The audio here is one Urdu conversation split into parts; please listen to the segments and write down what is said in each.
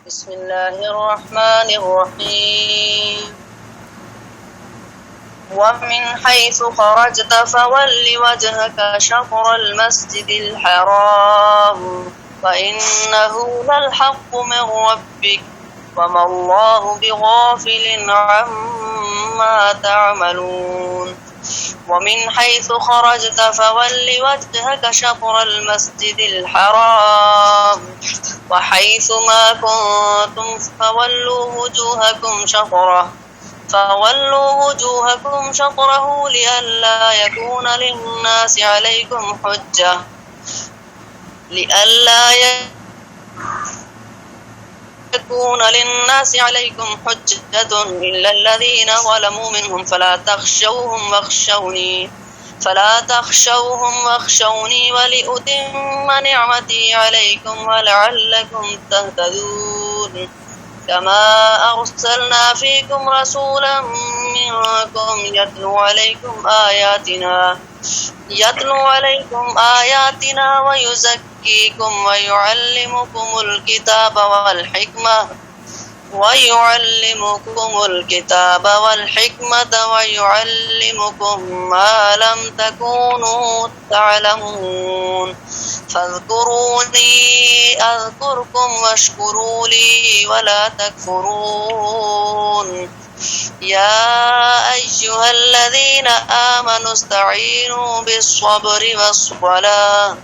بسم الله الرحمن الرحيم ومن حيث خرجت فول وجهك شطر المسجد الحرام وإنه للحق من ربك وما الله بغافل عما تعملون ومن حيث خرجت فول وجهك شطر المسجد الحرام وحيث ما كنتم فولوا وجوهكم شطره لئلا يكون للناس عليكم حجة إلا الذين ظلموا منهم فلا تخشوهم واخشوني ولأتم نعمتي عليكم ولعلكم تهتدون كما أرسلنا فيكم رسولا منكم يتلو عليكم آياتنا ويزكيكم ويعلمكم الكتاب ويعلمكم ما لم تكونوا تعلمون فاذكروني أذكركم واشكروا لي ولا تكفرون يا أيها الذين آمنوا استعينوا بالصبر والصلاة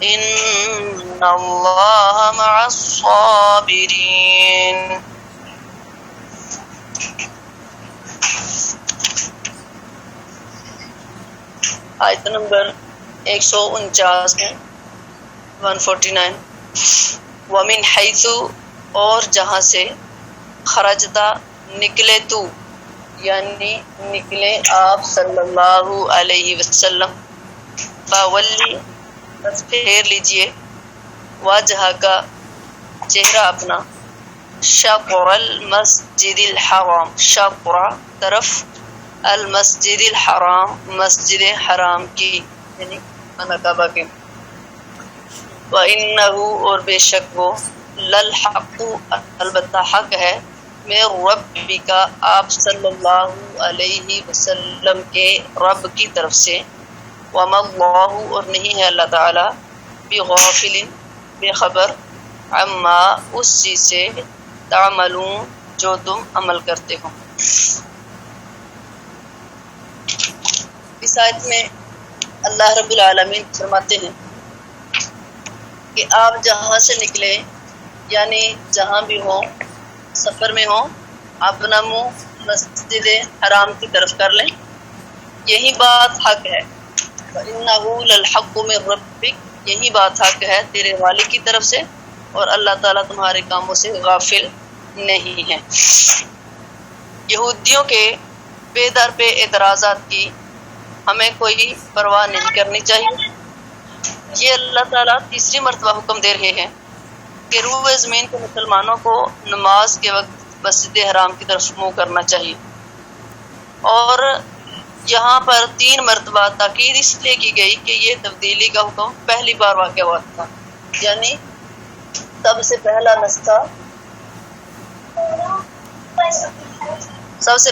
إن الله مع الصابرين. آیت نمبر 149 میں 149 ومن حیث اور جہاں سے خرجتا نکلے تو یعنی نکلے آپ صلی اللہ علیہ وسلم فولی بس پھیر لیجئے وجہ کا چہرہ اپنا شطر المسجد الحرام شطر طرف المسجد الحرام مسجد حرام کی یعنی خانہ کعبہ کے وَإِنَّهُ اور بے شک وہ للحق البتہ حق ہے میں ربک آپ صلی اللہ علیہ وسلم کے رب کی طرف سے وما اللہ اور نہیں ہے اللہ تعالی بغافل بے خبر عما اس چیز سے تعملون جو تم عمل کرتے ہو. اس آیت میں اللہ رب العالمین فرماتے ہیں کہ آپ جہاں سے نکلے یعنی جہاں بھی ہوں سفر میں ہوں اپنا منہ مسجد حرام کی طرف کر لیں یہی بات حق ہے. وَإِنَّهُ لَلْحَقُّ مِن رَبِّكَ یہی بات حق ہے تیرے والد کی طرف سے اور اللہ تعالیٰ تمہارے کاموں سے غافل نہیں ہے. یہودیوں کے بے در پہ اعتراضات کی ہمیں کوئی پرواہ نہیں کرنی چاہیے. یہ اللہ تعالیٰ تیسری مرتبہ حکم دے رہے ہیں کہ روئے زمین کے مسلمانوں کو نماز کے وقت مسجد حرام کی طرف منہ کرنا چاہیے. اور یہاں پر 3 مرتبہ تاکید اس لیے کی گئی کہ یہ تبدیلی کا حکم پہلی بار واقع ہوا تھا یعنی سب سے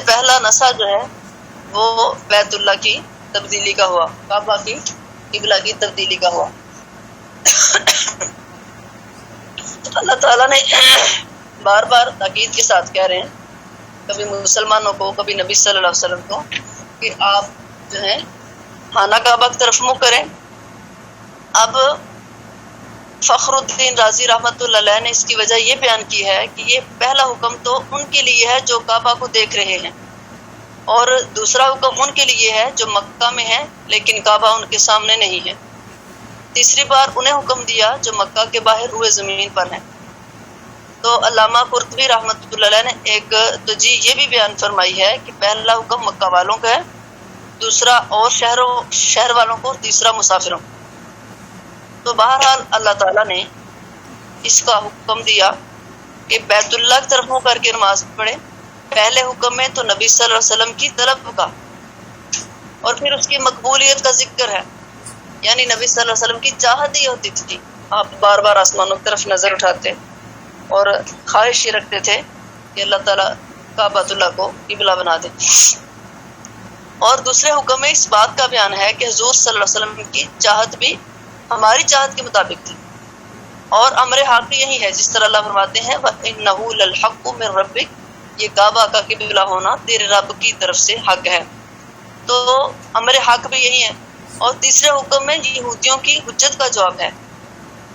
پہلا نسخہ جو ہے وہ بیت اللہ کی تبدیلی کا ہوا کعبہ کی قبلہ کی تبدیلی کا ہوا. اللہ تعالیٰ نے بار بار تاکید کے ساتھ کہہ رہے ہیں کبھی مسلمانوں کو کبھی نبی صلی اللہ علیہ وسلم کو کہ آپ جو ہیں خانہ کعبہ کی طرف منہ کریں. اب فخر الدین رازی رحمۃ اللہ علیہ نے اس کی وجہ یہ بیان کی ہے کہ یہ پہلا حکم تو ان کے لیے ہے جو کعبہ کو دیکھ رہے ہیں اور دوسرا حکم ان کے لیے ہے جو مکہ میں ہیں لیکن کعبہ ان کے سامنے نہیں ہے. تیسری بار انہیں حکم دیا جو مکہ کے باہر روئے زمین پر ہیں. تو علامہ قرطبی رحمۃ اللہ علیہ نے ایک توجیہ یہ بھی بیان فرمائی ہے کہ پہلا حکم مکہ والوں کا ہے دوسرا اور شہر والوں کو اور تیسرا مسافروں. تو بہرحال اللہ تعالیٰ نے اس کا حکم دیا کہ بیت اللہ کی طرف منہ کر کے نماز پڑھے. پہلے حکم میں تو نبی صلی اللہ علیہ وسلم کی طلب کا اور پھر اس کی مقبولیت کا ذکر ہے یعنی نبی صلی اللہ علیہ وسلم کی چاہت ہی ہوتی تھی آپ بار بار آسمانوں کی طرف نظر اٹھاتے اور خواہش یہ رکھتے تھے کہ اللہ تعالیٰ کعبۃ اللہ کو قبلہ بنا دے۔ اور دوسرے حکم میں اس بات کا بیان ہے کہ حضور صلی اللہ علیہ وسلم کی چاہت بھی ہماری چاہت کے مطابق تھی، اور امر حق بھی یہی ہے، جس طرح اللہ فرماتے ہیں وَإِنَّهُ لَلْحَقُّ مِن رَبِّكَ، یہ کعبہ کا قبلہ ہونا تیرے رب کی طرف سے حق ہے۔ تو امر حق بھی یہی ہے۔ اور تیسرے حکم میں یہودیوں کی حجت کا جواب ہے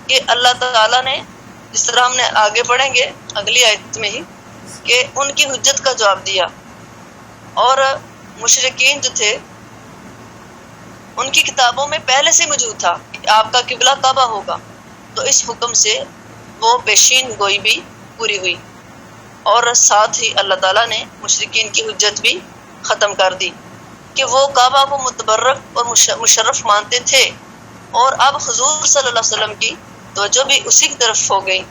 کہ اللہ تعالیٰ نے، جس طرح ہم نے آگے پڑھیں گے اگلی آیت میں ہی، کہ ان کی حجت کا جواب دیا، اور مشرکین جو تھے ان کی کتابوں میں پہلے سے موجود تھا کہ آپ کا قبلہ کعبہ ہوگا، تو اس حکم سے وہ پیشین گوئی بھی پوری ہوئی، اور ساتھ ہی اللہ تعالیٰ نے مشرکین کی حجت بھی ختم کر دی کہ وہ کعبہ کو متبرک اور مشرف مانتے تھے، اور اب حضور صلی اللہ علیہ وسلم کی توجہ بھی اسی کی طرف ہو گئی،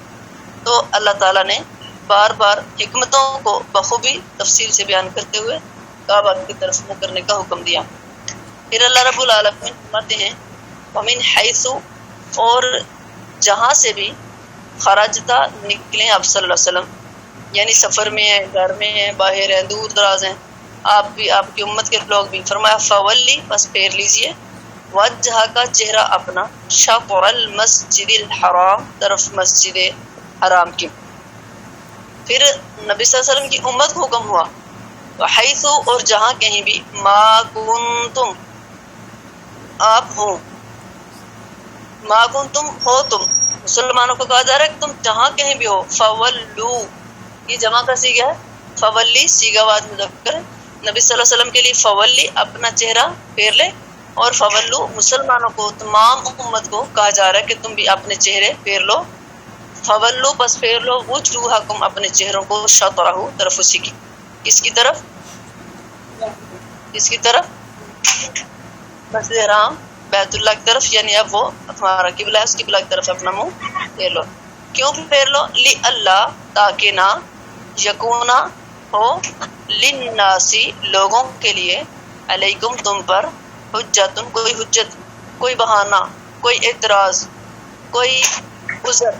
تو اللہ تعالیٰ نے بار بار حکمتوں کو بخوبی تفصیل سے بیان کرتے ہوئے کعبہ کی طرف منہ کرنے کا حکم دیا۔ پھر اللہ رب العالمین فرماتے ہیں وَمِنْ حَيْثُ، اور جہاں سے بھی خرجتا نکلیں آپ صلی اللہ علیہ وسلم، یعنی سفر میں ہیں، گھر میں ہیں، باہر ہیں، دور دراز ہیں، آپ بھی، آپ کی امت کے لوگ بھی، فرمایا فولی، بس پھیر لیجئے، وجہ کا چہرہ اپنا، شطر المسجد الحرام، طرف مسجد حرام کی۔ پھر نبی صلی اللہ علیہ وسلم کی امت کو حکم ہوا وحیث، اور جہاں کہیں بھی، ما کنتم، آپ ہوں، ما کنتم ہو تم، مسلمانوں کو کہا جا رہا ہے کہ تم جہاں کہیں بھی ہو، فولو، یہ جمع کا سیگا ہے، فولی سیگا واحد مذکر ہے، نبی صلی اللہ علیہ وسلم کے لیے فولی اپنا چہرہ پھیر لے، اور فولو مسلمانوں کو، تمام امت کو کہا جا رہا ہے کہ تم بھی اپنے چہرے پھیر لو، فولو بس پھیر لو، وجوہکم اپنے چہروں کو، شطرہ طرف اسی کی، کس کی طرف، کس کی طرف، مسجد حرام بیت اللہ کی طرف، یعنی اب وہ ہمارا قبلہ ہے، اس قبلہ کی طرف اپنا منہ پھیر لو۔ کیوں پھیر لو؟ لی اللہ، تاکہ نہ، یکونا ہو، للناسی لوگوں کے لیے، علیکم تم پر، حجتن کوئی حجت، کوئی بہانہ، کوئی اعتراض، کوئی عذر،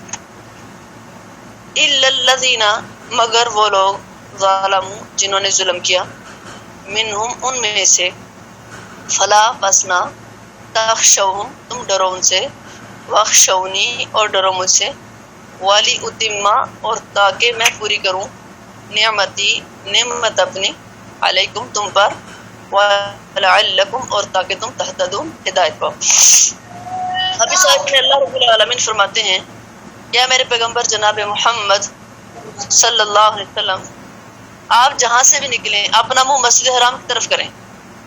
الا الذین، مگر وہ لوگ، ظالموا جنہوں نے ظلم کیا، منہم ان میں سے، فلا پسنا، تخشوہم تم ڈرو ان سے، واخشونی اور ڈرو مجھ سے، والی اتما اور تاکہ میں پوری کروں، نعمتی نعمت اپنی، علیکم تم پر، ولعلکم اور تاکہ تم تہتدون ہدایت پاؤ۔ اب اس آیت میں اللہ رب العالمین فرماتے ہیں کیا میرے پیغمبر جناب محمد صلی اللہ علیہ وسلم آپ جہاں سے بھی نکلیں اپنا منہ مسجد حرام کی طرف کریں،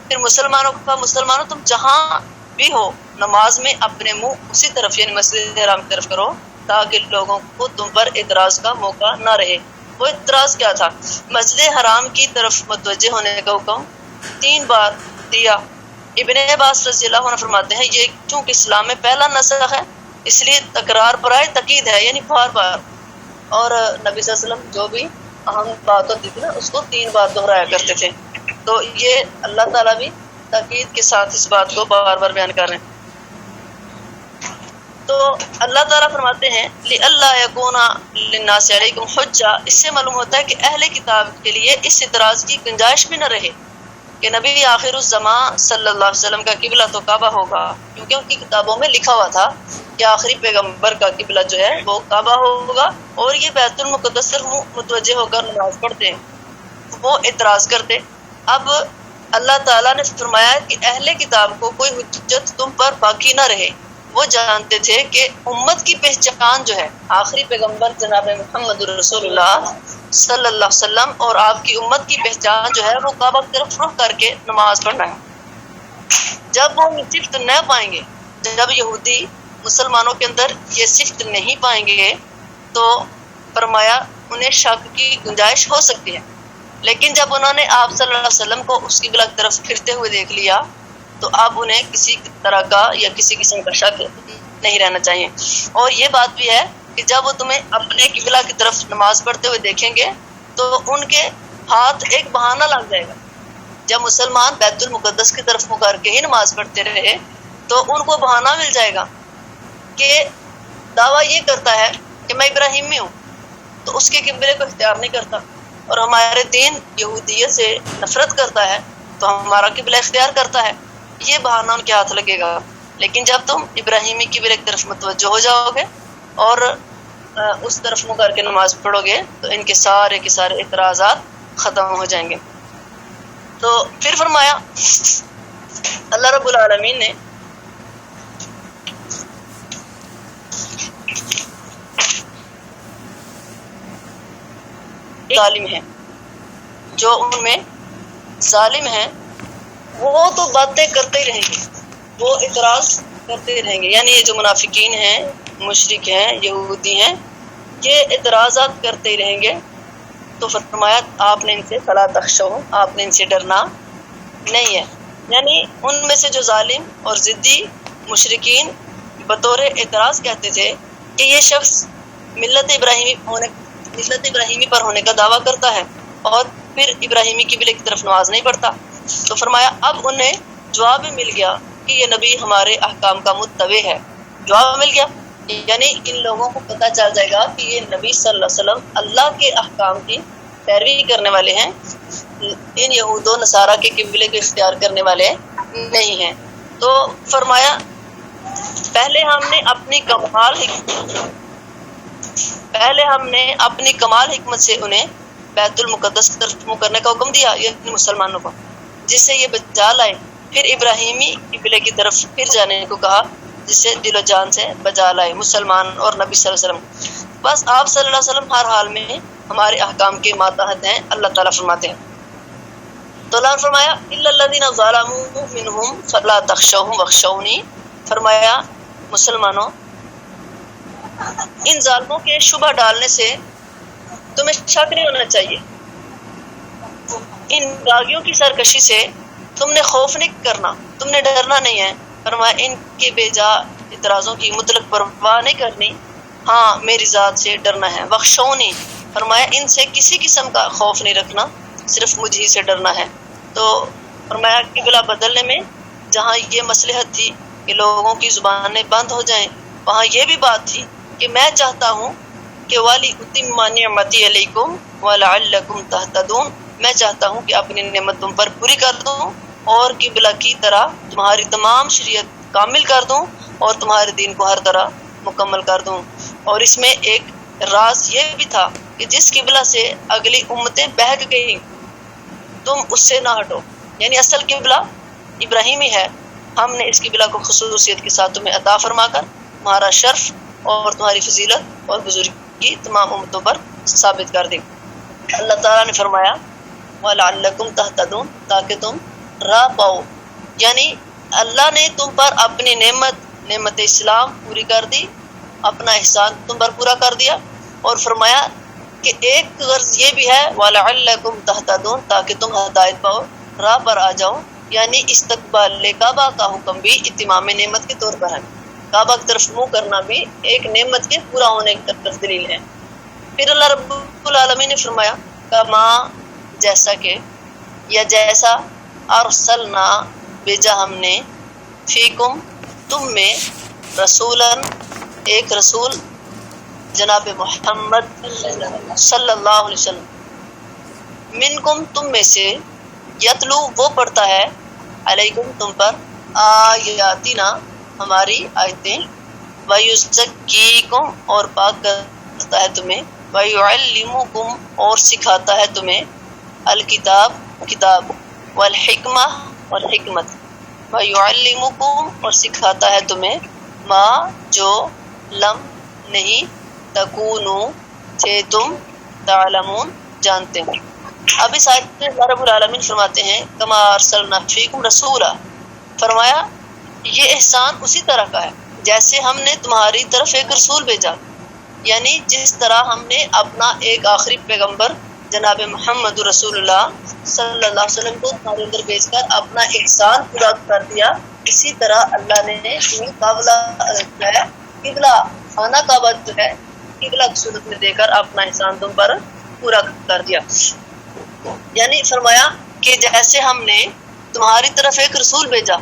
پھر مسلمانوں کو کہا مسلمانوں تم جہاں بھی ہو نماز میں اپنے منہ اسی طرف یعنی مسجد حرام کی طرف کرو، تاکہ لوگوں کو تم پر اعتراض کا موقع نہ رہے۔ وہ اعتراض کیا تھا؟ مسجد حرام کی طرف متوجہ ہونے کا حکم 3 بار دیا۔ ابن عباس رضی اللہ عنہ فرماتے ہیں یہ چونکہ اسلام میں پہلا نسخ ہے اس لیے تکرار برائے تاکید ہے، یعنی بار بار، اور نبی صلی اللہ علیہ وسلم جو بھی اہم بات ہوتی تھی نا اس کو 3 بار دہرایا کرتے تھے، تو یہ اللہ تعالیٰ بھی تاکید کے ساتھ اس بات کو بار بار بیان کر رہے ہیں۔ تو اللہ تعالیٰ فرماتے ہیں لِأَلَّا يَكُونَ لِلنَّاسِ عَلَيْكُمْ حُجَّةٌ، اس سے معلوم ہوتا ہے کہ اہل کتاب کے لیے اس اعتراض کی گنجائش بھی نہ رہے کہ نبی آخر الزمان صلی اللہ علیہ وسلم کا قبلہ تو کعبہ ہوگا، کیونکہ ان کی کتابوں میں لکھا ہوا تھا کہ آخری پیغمبر کا قبلہ جو ہے وہ کعبہ ہوگا، اور یہ بیت المقدس سے متوجہ ہو کر نماز پڑھتے ہیں، وہ اعتراض کرتے۔ اب اللہ تعالیٰ نے فرمایا کہ اہل کتاب کو کوئی حجت تم پر باقی نہ رہے، وہ جانتے تھے کہ امت کی پہچان جو ہے آخری پیغمبر جناب محمد رسول اللہ صلی اللہ علیہ وسلم اور آپ کی امت کی پہچان جو ہے وہ کعبہ کی طرف رخ کر کے نماز پڑھنا ہے۔ جب وہ صفت نہ پائیں گے، جب یہودی مسلمانوں کے اندر یہ صفت نہیں پائیں گے تو فرمایا انہیں شک کی گنجائش ہو سکتی ہے، لیکن جب انہوں نے آپ صلی اللہ علیہ وسلم کو اس قبلہ کی طرف پھرتے ہوئے دیکھ لیا تو اب انہیں کسی طرح کا یا کسی قسم کا شک نہیں رہنا چاہیے۔ اور یہ بات بھی ہے کہ جب وہ تمہیں اپنے قبلہ کی طرف نماز پڑھتے ہوئے دیکھیں گے تو ان کے ہاتھ ایک بہانہ لگ جائے گا۔ جب مسلمان بیت المقدس کی طرف منہ کر کے ہی نماز پڑھتے رہے تو ان کو بہانہ مل جائے گا کہ دعویٰ یہ کرتا ہے کہ میں ابراہیمی ہوں، تو اس کے قبلے کو اختیار نہیں کرتا، اور ہمارے دین یہودیت سے نفرت کرتا ہے تو ہمارا قبلہ اختیار کرتا ہے، یہ بہانہ ان کے ہاتھ لگے گا۔ لیکن جب تم ابراہیمی قبلے کی طرف متوجہ ہو جاؤ گے اور اس طرف منہ کر کے نماز پڑھو گے تو ان کے سارے اعتراضات ختم ہو جائیں گے۔ تو پھر فرمایا اللہ رب العالمین نے ظالم ہیں، جو ان میں ظالم ہیں وہ تو باتیں کرتے ہی رہیں گے، وہ اعتراض کرتے رہیں گے، یعنی یہ جو منافقین ہیں، مشرک ہیں، یہودی ہیں، یہ اعتراضات کرتے ہی رہیں گے۔ تو فرمایا آپ نے ان سے فلا تخشوا، آپ نے ان سے ڈرنا نہیں ہے۔ یعنی ان میں سے جو ظالم اور ضدی مشرکین بطور اعتراض کہتے تھے کہ یہ شخص ملت ابراہیمی پر ہونے کا دعویٰ کرتا ہے اور پھر ابراہیمی قبلے کی طرف نماز نہیں پڑھتا، تو فرمایا اب انہیں جواب مل گیا کہ یہ نبی ہمارے احکام کا متبع ہے۔ جواب مل گیا، یعنی ان لوگوں کو پتہ چل جائے گا کہ یہ نبی صلی اللہ علیہ وسلم اللہ کے احکام کی پیروی کرنے والے ہیں، ان یہود و نصارہ کے قبلے کو اختیار کرنے والے نہیں ہیں۔ تو فرمایا پہلے ہم نے اپنی کمال حکمت سے انہیں بیت المقدس طرف منہ کرنے کا حکم دیا، یعنی مسلمانوں کو، جس سے یہ بچا لائے۔ پھر ابراہیمی قبلے کی طرف پھر جانے کو کہا، جس سے دل و جان سے بچا لائے مسلمان اور نبی صلی اللہ علیہ وسلم۔ بس آپ صلی اللہ علیہ وسلم ہر حال میں ہمارے احکام کے ماتحت ہیں، اللہ تعالیٰ فرماتے ہیں۔ تو اللہ نے فرمایا الا الذین ظلموا منہم فلا تخشوہم واخشونی، فرمایا مسلمانوں ان ظالموں کے شبہ ڈالنے سے تمہیں شک نہیں ہونا چاہیے، ان باغیوں کی سرکشی سے تم نے خوف نہیں کرنا، تم نے ڈرنا نہیں ہے۔ فرمایا ان کے بے جا اعتراضوں کی مطلق پرواہ نہیں کرنی، ہاں میری ذات سے ڈرنا ہے۔ وخشونی، فرمایا ان سے کسی قسم کا خوف نہیں رکھنا، صرف مجھ ہی سے ڈرنا ہے۔ تو فرمایا قبلہ بدلنے میں جہاں یہ مصلحت تھی کہ لوگوں کی زبانیں بند ہو جائیں، وہاں یہ بھی بات تھی کہ میں چاہتا ہوں کہ وَلِأُتِمَّ نِعْمَتِي عَلَيْكُمْ وَلَعَلَّكُمْ تَهْتَدُونَ، میں چاہتا ہوں کہ اپنی نعمت تم پر پوری کر دوں اور قبلہ کی طرح تمہاری تمام شریعت کامل کر دوں اور تمہارے دین کو ہر طرح مکمل کر دوں۔ اور اس میں ایک راز یہ بھی تھا کہ جس قبلہ سے اگلی امتیں بہک گئی تم اس سے نہ ہٹو، یعنی اصل قبلہ ابراہیمی ہے، ہم نے اس قبلہ کو خصوصیت کے ساتھ تمہیں عطا فرما کر تمہارا شرف اور تمہاری فضیلت اور بزرگی تمام امتوں پر ثابت کر دی۔ اللہ تعالیٰ نے فرمایا وَلَعَلَّكُمْ تَهْتَدُونَ، تاکہ تم راہ پاؤ، یعنی اللہ نے تم پر اپنی نعمت اسلام پوری کر دی، اپنا احسان تم پر پورا کر دیا، اور فرمایا کہ ایک غرض یہ بھی ہے وَلَعَلَّكُمْ تَهْتَدُونَ، تاکہ تم ہدایت پاؤ، راہ پر آ جاؤ، یعنی استقبال کعبہ کا حکم بھی اتمام نعمت کے طور پر ہے، کعبہ کی طرف منہ کرنا بھی ایک نعمت کے پورا ہونے کی طرف دلیل ہے۔ پھر اللہ رب العالمین نے فرمایا کما، جیسا کہ یا جیسا ارسلنا، بھیجا ہم نے، فیکم، تم میں، رسولاً، ایک رسول، جناب محمد صلی اللہ علیہ وسلم، منکم، تم میں سے، یتلو، وہ پڑھتا ہے، علیکم، تم پر، آیاتنا، ہماری آیتیں، وَيُزَكِّيكُمْ، اور پاک کرتا ہے تمہیں، وَيُعَلِّمُكُمْ، اور سکھاتا ہے تمہیں، الکتاب، کتاب، والحکمہ، اور حکمت، وَيُعَلِّمُكُمْ، اور سکھاتا ہے تمہیں، ما، جو، لم، نہیں، تکونو، تھے تم، تعلمون، جانتے ہو۔ اب اس آیت میں اللہ رب العالمین فرماتے ہیں کما ارسلنا فیکم رسولا، فرمایا یہ احسان اسی طرح کا ہے جیسے ہم نے تمہاری طرف ایک رسول بھیجا، یعنی جس طرح ہم نے اپنا ایک آخری پیغمبر جناب محمد رسول اللہ صلی اللہ علیہ وسلم کو تمہارے اندر بھیج کر اپنا احسان پورا کر دیا، اسی طرح اللہ نے تمہیں قبلہ خانہ کعبہ جو ہے قبلہ کی صورت میں دے کر اپنا احسان تم پر پورا کر دیا۔ یعنی فرمایا کہ جیسے ہم نے تمہاری طرف ایک رسول بھیجا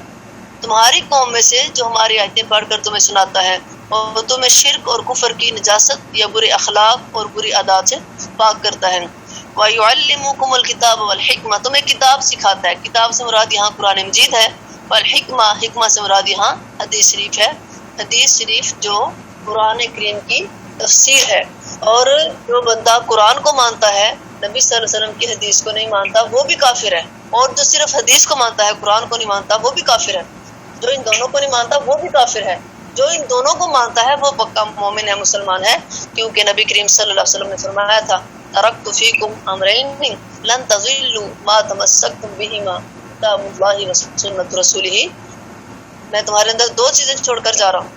تمہاری قوم میں سے جو ہماری آیتیں پڑھ کر تمہیں سناتا ہے اور تمہیں شرک اور کفر کی نجاست یا برے اخلاق اور بری عادات سے پاک کرتا ہے۔ وَيُعَلِّمُكُمُ الْكِتَابَ وَالْحِکْمَةَ، تمہیں کتاب سکھاتا ہے، کتاب سے مراد یہاں قرآن مجید ہے، والحکمہ، حکمہ سے مراد یہاں حدیث شریف ہے، حدیث شریف جو قرآن کریم کی تفسیر ہے۔ اور جو بندہ قرآن کو مانتا ہے، نبی صلی اللہ علیہ وسلم کی حدیث کو نہیں مانتا، وہ بھی کافر ہے، اور جو صرف حدیث کو مانتا ہے، قرآن کو نہیں مانتا، وہ بھی کافر ہے۔ جو ان دونوں کو نہیں مانتا وہ بھی کافر ہے، جو ان دونوں کو مانتا ہے وہ پکا مومن ہے، مسلمان ہے، کیونکہ نبی کریم صلی اللہ علیہ وسلم نے فرمایا تھا ترکت فیکم امرین لن تضلوا ما تمسکتم بہما کتاب اللہ و سنت رسولہ، میں تمہارے اندر دو چیزیں چھوڑ کر جا رہا ہوں،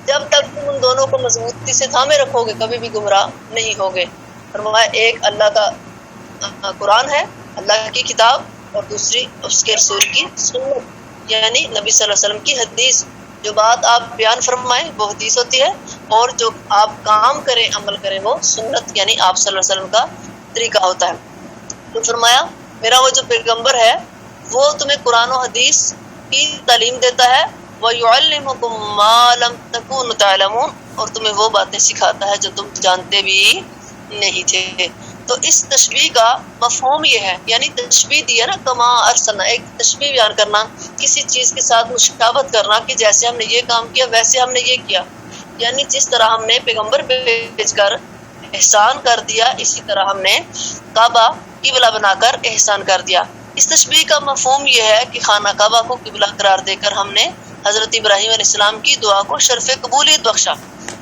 جب تک تم ان دونوں کو مضبوطی سے تھامے رکھو گے کبھی بھی گمراہ نہیں ہوگے۔ فرمایا ایک اللہ کا قرآن ہے، اللہ کی کتاب، اور دوسری اس کے رسول کی سنت، یعنی نبی صلی اللہ علیہ وسلم کی حدیث۔ جو بات آپ بیان فرمائیں وہ حدیث ہوتی ہے، اور جو آپ کام کریں، عمل کریں، وہ سنت یعنی آپ صلی اللہ علیہ وسلم کا طریقہ ہوتا ہے۔ تو فرمایا میرا وہ جو پیغمبر ہے وہ تمہیں قرآن و حدیث کی تعلیم دیتا ہے، وَيُعَلِّمُكُم مَّا لَمْ تَكُونُوا تَعْلَمُونَ، اور تمہیں وہ باتیں سکھاتا ہے جو تم جانتے بھی نہیں تھے۔ تو اس تشبیہ کا مفہوم یہ ہے، یعنی تشبیہ دیا نا، کما ارسلنا، ایک تشبیہ بیان کرنا، کسی چیز کے ساتھ مشابہت کرنا کہ جیسے ہم نے یہ کام کیا ویسے ہم نے یہ کیا، یعنی جس طرح ہم نے پیغمبر بھیج کر احسان کر دیا، اسی طرح ہم نے کعبہ قبلہ بنا کر احسان کر دیا۔ اس تشبیہ کا مفہوم یہ ہے کہ خانہ کعبہ کو قبلہ قرار دے کر ہم نے حضرت ابراہیم علیہ السلام کی دعا کو شرف قبولیت بخشا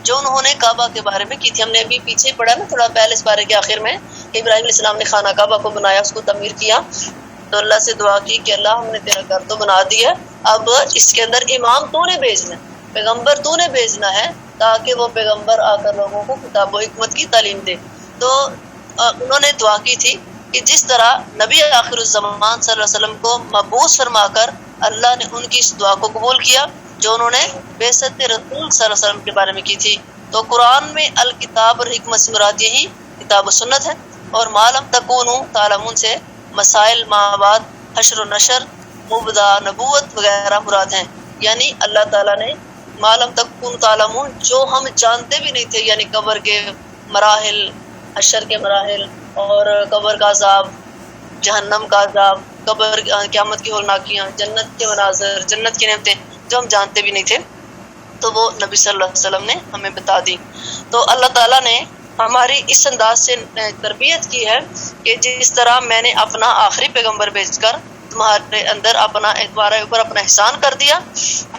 جو انہوں نے کعبہ کے بارے میں کی تھی۔ ہم نے ابھی پیچھے پڑھا نا تھوڑا پہلے اس بارے کے آخر میں کہ ابراہیم علیہ السلام نے خانہ کعبہ کو بنایا، اس کو تعمیر کیا، تو اللہ سے دعا کی کہ اللہ ہم نے تیرا گھر تو بنا دیا، اب اس کے اندر امام تو نے بھیجنا ہے، پیغمبر تو نے بھیجنا ہے، تاکہ وہ پیغمبر آ کر لوگوں کو کتاب و حکمت کی تعلیم دے۔ تو انہوں نے دعا کی تھی کہ جس طرح نبی آخر الزمان صلی اللہ علیہ وسلم کو مبعوث فرما کر اللہ نے ان کی اس دعا کو قبول کیا جو انہوں نے بعثت رسول صلی اللہ علیہ وسلم کے بارے میں کی تھی۔ تو قرآن میں الکتاب اور حکمت سے مراد یہی کتاب و سنت ہے، اور ما لم تکونوا تعلمون سے مسائل، مابعد، حشر و نشر، مبدا، نبوت وغیرہ مراد ہیں، یعنی اللہ تعالیٰ نے ما لم تکونوا تعلمون جو ہم جانتے بھی نہیں تھے، یعنی قبر کے مراحل، حشر کے مراحل، اور قبر کا عذاب، جہنم کا عذاب، قبر قیامت کی ہولناکیاں، جنت کے مناظر، جنت کی نعمتیں جو ہم جانتے بھی نہیں تھے، تو وہ نبی صلی اللہ علیہ وسلم نے ہمیں بتا دی۔ تو اللہ تعالیٰ نے ہماری اس انداز سے تربیت کی ہے کہ جس طرح میں نے اپنا آخری پیغمبر بھیج کر تمہارے اندر تمہارے اوپر اپنا احسان کر دیا۔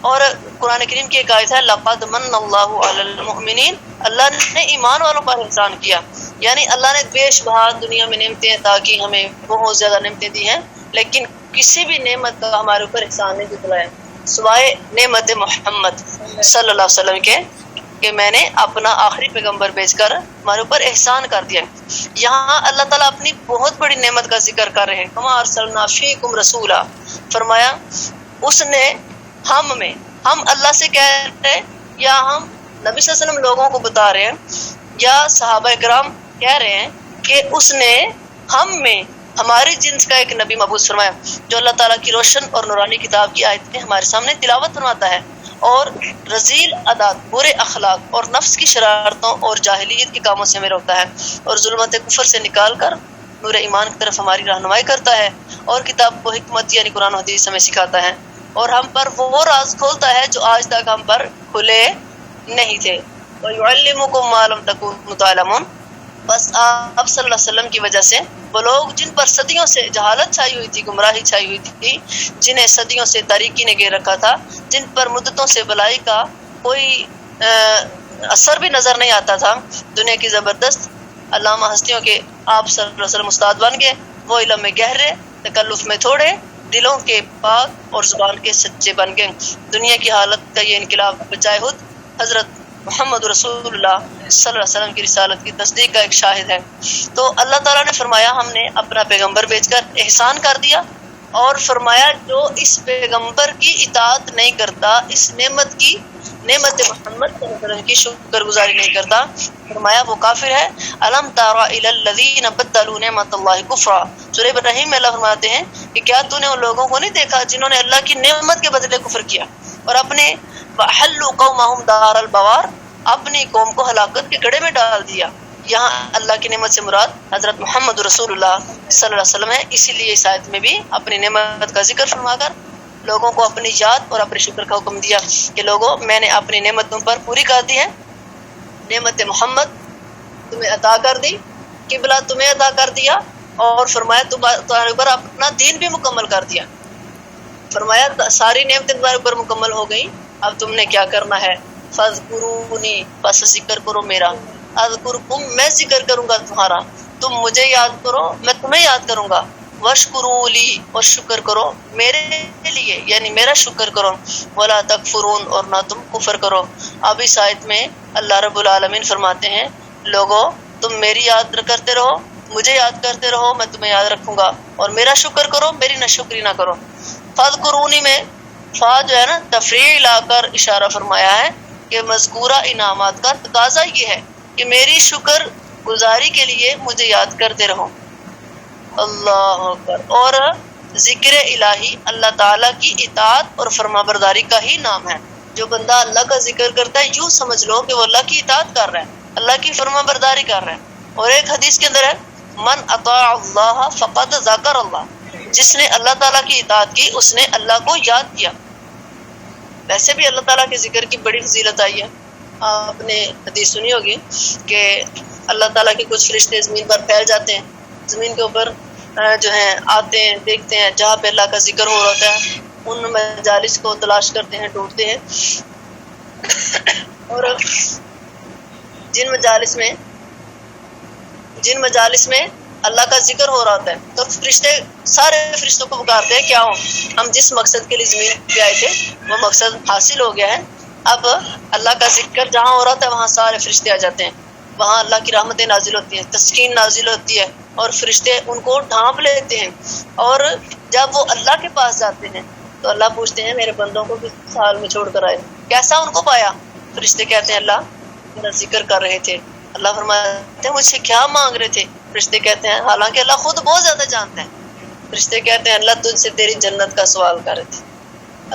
اور قرآن کریم کی ایک آیت ہے لقد من اللہ علی المؤمنین، اللہ نے ایمان والوں پر احسان کیا، یعنی اللہ نے بیش بہا دنیا میں نعمتیں عطا کی، ہمیں بہت زیادہ نعمتیں دی ہیں، لیکن کسی بھی نعمت کا ہمارے اوپر احسان نہیں جتلایا سوائے نعمت محمد صلی اللہ علیہ وسلم کے، کہ میں نے اپنا آخری پیغمبر بھیج کر ہمارے اوپر احسان کر دیا۔ یہاں اللہ تعالیٰ اپنی بہت بڑی نعمت کا ذکر کر رہے ہیں، کما ارسلنا فیکم رسولا، فرمایا اس نے ہم اللہ سے کہہ رہے ہیں، یا ہم نبی صلی اللہ علیہ وسلم لوگوں کو بتا رہے ہیں، یا صحابہ کرام کہہ رہے ہیں کہ اس نے ہم میں ہماری جنس کا ایک نبی مبعوث فرمایا جو اللہ تعالیٰ کی روشن اور نورانی کتاب کی آیتیں ہمارے سامنے تلاوت فرماتا ہے، اور رذیل عادات، برے اخلاق اور نفس کی شرارتوں اور جاہلیت کے کاموں سے ہمیں روکتا ہے، اور ظلمت کفر سے نکال کر نور ایمان کی طرف ہماری رہنمائی کرتا ہے، اور کتاب و حکمت یعنی قرآن و حدیث ہمیں سکھاتا ہے، اور ہم پر وہ راز کھولتا ہے جو آج تک ہم پر کھلے نہیں تھے۔ وَيُعَلِّمُكُم مَّا لَمْ تَكُونُوا تَعْلَمُونَ، بس آپ صلی اللہ علیہ وسلم کی وجہ سے وہ لوگ جن پر صدیوں سے جہالت چھائی ہوئی تھی، گمراہی چھائی ہوئی تھی، جنہیں صدیوں سے تاریکی نے گھیر رکھا تھا، جن پر مدتوں سے بلائی کا کوئی اثر بھی نظر نہیں آتا تھا، دنیا کی زبردست علامہ ہستیوں کے آپ صلی اللہ علیہ وسلم استاد بن گئے، وہ علم میں گہرے، تکلف میں تھوڑے، دلوں کے پاک اور زبان کے سچے بن گئے۔ دنیا کی حالت کا یہ انقلاب بجائے خود حضرت محمد رسول اللہ صلی اللہ علیہ وسلم کی رسالت کی تصدیق کا ایک شاہد ہے۔ تو اللہ تعالیٰ نے فرمایا ہم نے اپنا پیغمبر بھیج کر احسان کر دیا، اور فرمایا جو اس پیغمبر کی اطاعت نہیں کرتا، اس نعمت محمد صلی اللہ علیہ وسلم کی شکر گزاری نہیں کرتا، فرمایا وہ کافر ہے۔ الم تر الی الذین بدلوا نعمت اللہ کفرا، سورہ ابراہیم میں اللہ فرماتے ہیں کہ کیا تو نے ان لوگوں کو نہیں دیکھا جنہوں نے اللہ کی نعمت کے بدلے کفر کیا اور اپنے وحلوا قومهم دار البوار، اپنی قوم کو ہلاکت کے گڑھے میں ڈال دیا۔ یہاں اللہ کی نعمت سے مراد حضرت محمد رسول اللہ صلی اللہ علیہ وسلم ہے، اسی لیے اس آیت میں بھی اپنی نعمت کا ذکر فرما کر لوگوں کو اپنی یاد اور اپنے شکر کا حکم دیا کہ لوگوں میں نے اپنی نعمت تم پر پوری کر دی ہے، نعمت محمد تمہیں عطا کر دی، قبلہ تمہیں عطا کر دیا، اور فرمایا تمہارے اوپر اپنا دین بھی مکمل کر دیا۔ فرمایا ساری نعمتیں تمہارے اوپر مکمل ہو گئی، اب تم نے کیا کرنا ہے، فاذکرونی، بس ذکر کرو میرا، اذکرکم، میں ذکر کروں گا تمہارا، تم مجھے یاد کرو میں تمہیں یاد کروں گا، واشکروا لی، اور شکر کرو میرے لیے، یعنی میرا شکر کرو، ولا تکفرون، اور نہ تم کفر کرو۔ اب اس آیت میں اللہ رب العالمین فرماتے ہیں لوگو تم میری یاد کرتے رہو، مجھے یاد کرتے رہو، میں تمہیں یاد رکھوں گا، اور میرا شکر کرو، میری ناشکری نہ کرو۔ فاذکرونی میں فا جو ہے نا تفریع لا کر اشارہ فرمایا ہے کہ مذکورہ انعامات کا تقاضا یہ ہے کہ میری شکر گزاری کے لیے مجھے یاد کرتے رہو۔ اللہ اکبر۔ اور ذکر الہی اللہ تعالیٰ کی اطاعت اور فرما برداری کا ہی نام ہے۔ جو بندہ اللہ کا ذکر کرتا ہے یوں سمجھ لو کہ وہ اللہ کی اطاعت کر رہا ہے، اللہ کی فرما برداری کر رہا ہے۔ اور ایک حدیث کے اندر ہے من اطاع اللہ فقد ذکر اللہ، جس نے اللہ تعالیٰ کی اطاعت کی اس نے اللہ کو یاد کیا۔ ویسے بھی اللہ تعالیٰ کے ذکر کی بڑی فضیلت آئی ہے، آپ نے حدیث سنی ہوگی کہ اللہ تعالیٰ کے کچھ فرشتے زمین پر پھیل جاتے ہیں، زمین کے اوپر جو ہیں آتے ہیں، دیکھتے ہیں جہاں پہ اللہ کا ذکر ہو رہا ہوتا ہے، ان مجالس کو تلاش کرتے ہیں، ڈھونڈتے ہیں، اور جن مجالس میں اللہ کا ذکر ہو رہا ہوتا ہے تو فرشتے سارے فرشتوں کو پکارتے ہیں کیا ہو، ہم جس مقصد کے لیے زمین پہ آئے تھے وہ مقصد حاصل ہو گیا ہے، اب اللہ کا ذکر جہاں ہو رہا تھا وہاں سارے فرشتے آ جاتے ہیں، وہاں اللہ کی رحمتیں نازل ہوتی ہیں، تسکین نازل ہوتی ہے، اور فرشتے ان کو ڈھانپ لیتے ہیں، اور جب وہ اللہ کے پاس جاتے ہیں تو اللہ پوچھتے ہیں میرے بندوں کو کس حال میں چھوڑ کر آئے، کیسا ان کو پایا؟ فرشتے کہتے ہیں اللہ میرا ذکر کر رہے تھے، اللہ فرماتے ہیں مجھ سے کیا مانگ رہے تھے؟ فرشتے کہتے ہیں حالانکہ اللہ خود بہت زیادہ جانتا ہے، فرشتے کہتے ہیں اللہ تجھ سے تیری جنت کا سوال کر رہے تھے،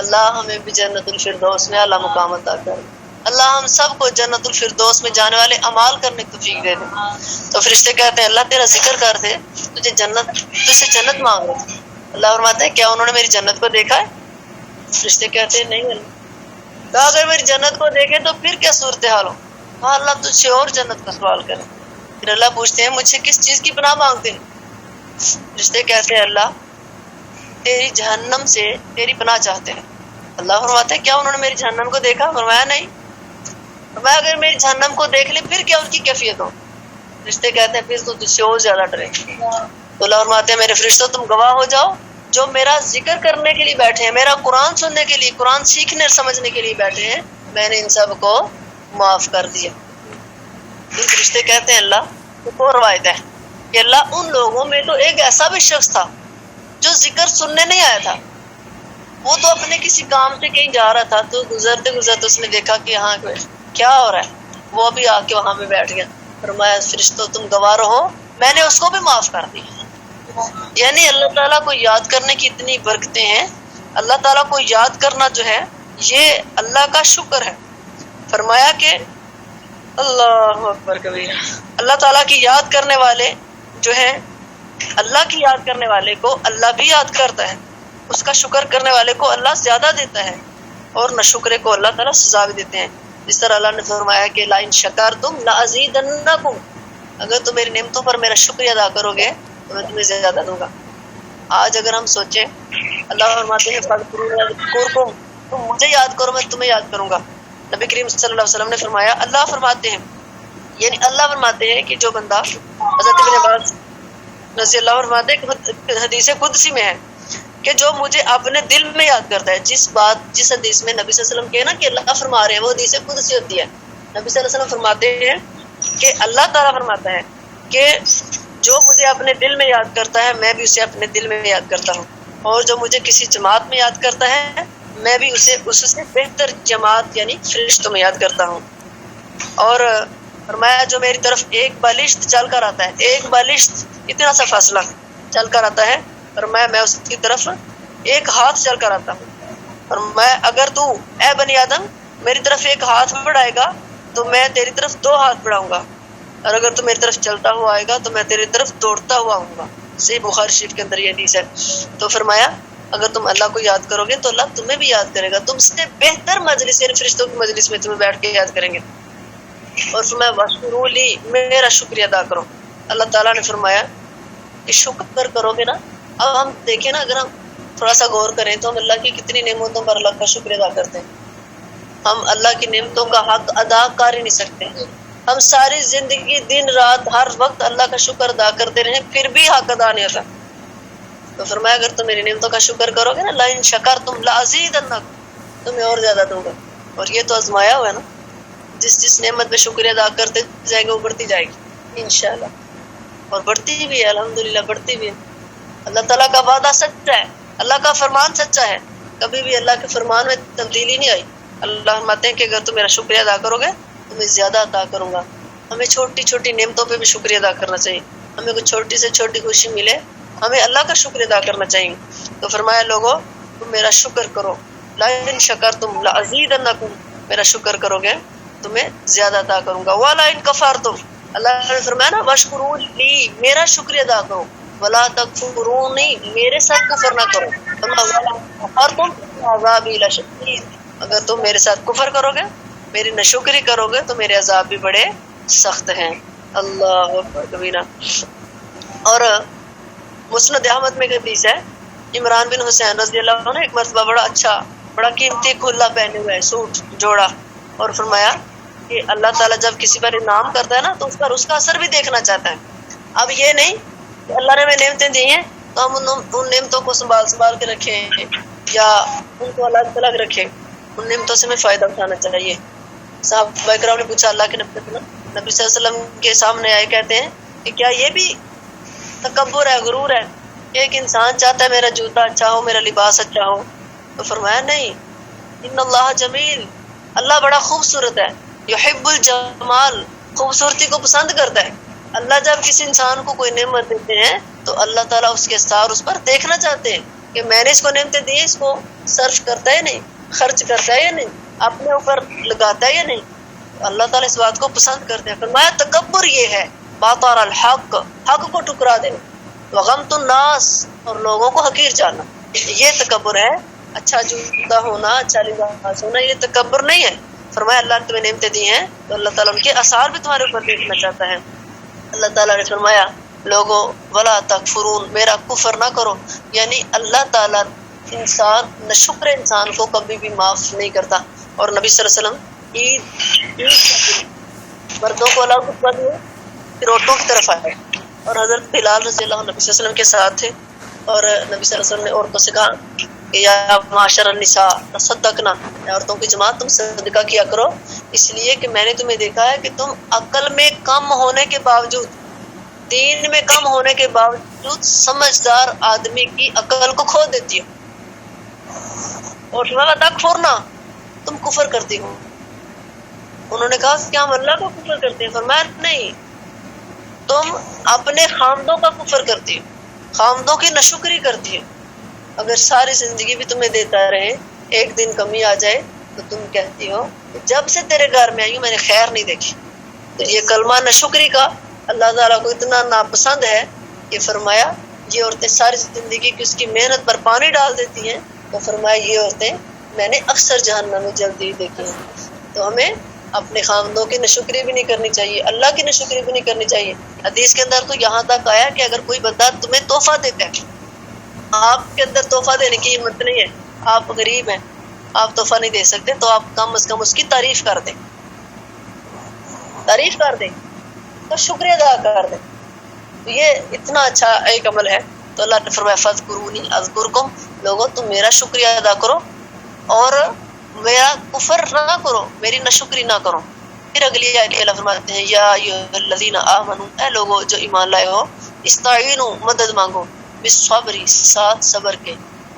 اللہ ہمیں بھی جنت الفردوس میں اعلیٰ مقام عطا کر، اللہ ہم سب کو جنت الفردوس میں جانے والے اعمال کرنے کی توفیق دے دے۔ تو فرشتے کہتے ہیں اللہ تیرا ذکر کر تھے، تجھ سے جنت مانگ رہے تھے، اللہ فرماتے ہیں کیا انہوں نے میری جنت کو دیکھا ہے؟ فرشتے کہتے ہیں نہیں اللہ، کہا اگر میری جنت کو دیکھے تو پھر کیا صورتحال ہو؟ کہا اللہ تجھ سے اور جنت کا سوال کرے۔ پھر اللہ پوچھتے ہیں مجھ سے کس چیز کی پناہ مانگتے ہیں؟ رشتے کہتے ہیں اللہ تیری جہنم سے تیری پناہ چاہتے ہیں۔ اللہ فرماتے ہیں کیا انہوں نے میری جہنم کو دیکھا؟ فرمایا نہیں۔ فرمایا اگر میری جہنم کو دیکھ لے پھر کیا اس کی کیفیت ہو؟ رشتے کہتے ہیں پھر تو تجھ سے اور زیادہ ڈرے۔ تو اللہ فرماتے ہیں میرے فرشتوں تم گواہ ہو جاؤ، جو میرا ذکر کرنے کے لیے بیٹھے ہیں، میرا قرآن سننے کے لیے، قرآن سیکھنے اور سمجھنے کے لیے بیٹھے ہیں، میں نے ان سب کو معاف کر دیا۔ فرشتے کہتے ہیں اللہ تو روایت ہے کہ اللہ ان لوگوں میں تو ایک ایسا بھی شخص تھا جو ذکر سننے نہیں آیا تھا، وہ تو اپنے کسی کام سے کہیں جا رہا تھا، تو گزرتے گزرتے اس نے دیکھا کہ یہاں کیا ہو رہا ہے، وہ بھی آ کے وہاں پہ بیٹھ گیا۔ فرمایا فرشتوں تم گواہ رہو میں نے اس کو بھی معاف کر دیا۔ یعنی اللہ تعالیٰ کو یاد کرنے کی اتنی برکتیں ہیں، اللہ تعالیٰ کو یاد کرنا جو ہے یہ اللہ کا شکر ہے۔ فرمایا کہ اللہ اکبر کبیر، اللہ تعالیٰ کی یاد کرنے والے جو ہیں، اللہ کی یاد کرنے والے کو اللہ بھی یاد کرتا ہے، اس کا شکر کرنے والے کو اللہ زیادہ دیتا ہے، اور نہ شکرے کو اللہ تعالیٰ سزا بھی دیتے ہیں۔ جس طرح اللہ نے فرمایا کہ لَئِن شَكَرْتُمْ لَأَزِيدَنَّكُمْ، اگر تم میری نعمتوں پر میرا شکریہ ادا کرو گے تو میں تمہیں زیادہ دوں گا۔ آج اگر ہم سوچیں، اللہ فرماتے ہیں فَاذْكُرُونِي، تم مجھے یاد کرو میں تمہیں یاد کروں گا۔ نبی کریم صلی اللہ علیہ وسلم نے فرمایا، اللہ فرماتے ہیں، یعنی اللہ فرماتے ہیں کہ جو بندہ، حضرت ابن عباس رضی اللہ فرماتے ہیں، حدیث قدسی میں ہے کہ جو مجھے اپنے دل میں یاد کرتا ہے، جس حدیث میں نبی صلی اللہ علیہ وسلم کہے نا کہ اللہ فرما رہے ہیں، وہ حدیث قدسی ہوتی ہے۔ نبی صلی اللہ علیہ وسلم فرماتے ہیں کہ اللہ تعالیٰ فرماتا ہے کہ جو مجھے اپنے دل میں یاد کرتا ہے میں بھی اسے اپنے دل میں یاد کرتا ہوں، اور جو مجھے کسی جماعت میں یاد کرتا ہے میں بھی اسے اس سے بہتر جماعت یعنی فرشتوں میں یاد کرتا ہوں. اور فرمایا جو میری طرف ایک بالشت چل کر آتا ہے, ایک بالشت اتنا سا فاصلہ چل کر آتا ہے, فرمایا میں اس کی طرف ایک ہاتھ چل کر آتا ہوں. اور میں اگر تو اے بنی آدم میری طرف ایک ہاتھ بڑھائے گا تو میں تیری طرف 2 ہاتھ بڑھاؤں گا, اور اگر تو میری طرف چلتا ہوا آئے گا تو میں تیری طرف دوڑتا ہوا آؤں گا. صحیح بخاری شریف کے اندر یہ حدیث ہے. تو فرمایا اگر تم اللہ کو یاد کرو گے تو اللہ تمہیں بھی یاد کرے گا, تم سے بہتر مجلس یعنی فرشتوں کی مجلس میں تمہیں بیٹھ کے یاد کریں گے. اور فرمایا واشکروا لی, میرا شکریہ ادا کرو. اللہ تعالیٰ نے فرمایا کہ شکر کرو گے نا. اب ہم دیکھیں نا, اگر ہم تھوڑا سا غور کریں تو ہم اللہ کی کتنی نعمتوں پر اللہ کا شکر ادا کرتے ہیں. ہم اللہ کی نعمتوں کا حق ادا کر ہی نہیں سکتے. ہم ساری زندگی دن رات ہر وقت اللہ کا شکر ادا کرتے رہیں پھر بھی حق ادا نہیں ہوتا. تو فرمایا اگر تم میری نعمتوں کا شکر کرو گے نا, لئن شکرتم لازیدنکم, تمہیں اور زیادہ دوں گا. اور یہ تو آزمایا ہوا ہے نا, جس نعمت پہ شکریہ ادا کرتے جائیں گے وہ بڑھتی جائے گی انشاءاللہ, اور بڑھتی بھی ہے الحمدللہ, بڑھتی بھی ہے. اللہ تعالیٰ کا وعدہ سچا ہے, اللہ کا فرمان سچا ہے, کبھی بھی اللہ کے فرمان میں تبدیلی نہیں آئی. اللہ فرماتے ہیں کہ اگر تم میرا شکریہ ادا کرو گے تو میں زیادہ عطا کروں گا. ہمیں چھوٹی چھوٹی نعمتوں پہ بھی شکریہ ادا کرنا چاہیے. ہمیں کوئی چھوٹی سے چھوٹی خوشی ملے ہمیں اللہ کا شکر ادا کرنا چاہیے. تو فرمایا لوگو تم میرا شکر کرو, لئن شکرتم لازیدنکم, میرا شکر کرو گے تمہیں زیادہ عطا کروں گا. ولئن کفرتم, اللہ نے فرمایا نا واشکروا لی, میرا شکریہ ادا کرو, ولا تکفرونی, میرے ساتھ کفر نہ کرو. عذابی لشدید, اگر تم میرے ساتھ کفر کرو گے میری ناشکری کرو گے تو میرے عذاب بھی بڑے سخت ہیں. اللہ اکبر کبیرہ. اور مسند احمد میں حدیث ہے, عمران بن حسین رضی اللہ عنہ ایک مرتبہ بڑا اچھا بڑا قیمتی کھلا پہنے ہوئے سوٹ جوڑا, اور فرمایا کہ اللہ تعالیٰ جب کسی پر انعام کرتا ہے نا تو اس پر اس کا اثر بھی دیکھنا چاہتا ہے. اب یہ نہیں کہ اللہ نے ہمیں نعمتیں دی ہیں تو ہم ان نعمتوں کو سنبھال کے رکھیں یا ان کو الگ الگ رکھیں, ان نعمتوں سے ہمیں فائدہ اٹھانا چاہیے. صحابہ کرام نے پوچھا اللہ کے نبی صلی اللہ علیہ وسلم کے سامنے آئے, کہتے ہیں کہ کیا یہ بھی تکبر ہے, غرور ہے کہ ایک انسان چاہتا ہے میرا جوتا اچھا ہو, میرا لباس اچھا ہو؟ تو فرمایا نہیں, ان اللہ جمیل, اللہ بڑا خوبصورت ہے, یحب الجمال, خوبصورتی کو پسند کرتا ہے. اللہ جب کسی انسان کو کوئی نعمت دیتے ہیں تو اللہ تعالیٰ اس کے سار اس پر دیکھنا چاہتے ہیں کہ میں نے اس کو نعمتیں دی, اس کو صرف کرتا ہے نہیں, خرچ کرتا ہے یا نہیں, اپنے اوپر لگاتا ہے یا نہیں. اللہ تعالیٰ اس بات کو پسند کرتے ہیں. فرمایا تکبر یہ ہے باطار الحق, حق کو ٹکرا دینا, وغمت الناس, اور لوگوں کو حقیر جاننا, یہ تکبر ہے. اچھا جوتا ہونا, اچھا لباس ہونا یہ تکبر نہیں ہے. فرمایا اللہ نے تمہیں نعمتیں دی ہیں تو اللہ تعالیٰ ان کے آثار بھی تمہارے اوپر دیکھنا چاہتا ہے. اللہ تعالیٰ نے فرمایا لوگوں ولا تکفرون, میرا کفر نہ کرو, یعنی اللہ تعالیٰ ناشکر انسان کو کبھی بھی معاف نہیں کرتا. اور نبی صلی اللہ علیہ وسلم عید مردوں کو الگ خطبہ دیے, پھر عورتوں کی طرف آئے, اور حضرت بلال رضی اللہ عنہ نبی صلی اللہ علیہ وسلم کے ساتھ تھے, اور نبی صلی اللہ علیہ وسلم نے عورتوں سے کہا کہ یا معاشر النساء تصدقنا, عورتوں کی جماعت تم صدقہ کیا کرو, اس لیے کہ میں نے تمہیں دیکھا ہے کہ تم عقل میں کم ہونے کے باوجود, دین میں کم ہونے کے باوجود سمجھدار آدمی کی عقل کو کھو دیتی ہو. اور تمہیں بتا کفرنا, تم کفر کرتی ہو. انہوں نے کہا کہ ہم اللہ کا کفر کرتے ہیں. فرمایا نہیں, تم اپنے خامدوں کا کفر کرتی ہو, خامدوں کی ناشکری کرتی ہو. اگر ساری زندگی بھی تمہیں دیتا رہے, ایک دن کمی آ جائے تو تم کہتی ہو جب سے تیرے گھر میں آئی ہوں میں نے خیر نہیں دیکھی. تو یہ کلمہ ناشکری کا اللہ تعالیٰ کو اتنا ناپسند ہے کہ فرمایا یہ عورتیں ساری زندگی کی اس کی محنت پر پانی ڈال دیتی ہیں. تو فرمایا یہ عورتیں میں نے اکثر جہنم میں جلدی دیکھی ہیں. تو ہمیں اپنے خامدوں کی ناشکری بھی نہیں کرنی چاہیے, اللہ کی ناشکری بھی نہیں کرنی چاہیے. حدیث کے اندر تو یہاں تک آیا کہ اگر کوئی بندہ تمہیں تحفہ دیتا ہے, آپ کے اندر تحفہ دینے کی ہمت نہیں ہے, آپ غریب ہیں, آپ تحفہ نہیں دے سکتے, تو آپ کم از کم اس کی تعریف کر دیں, تعریف کر دیں, تو شکریہ ادا کر دیں. تو یہ اتنا اچھا ایک عمل ہے. تو اللہ نے فرمایا فاذکرونی اذکرکم, لوگوں تم میرا شکریہ ادا کرو اور میرا کفر نہ کرو, میری ناشکری نہ کرو. پھر اگلی آیت اللہ فرماتے ہیں یا ایھا الذین آمنوا, اے لوگوں جو ایمان لائے ہو, استعینوا, مدد مانگو, بالصبر, ساتھ صبر کے,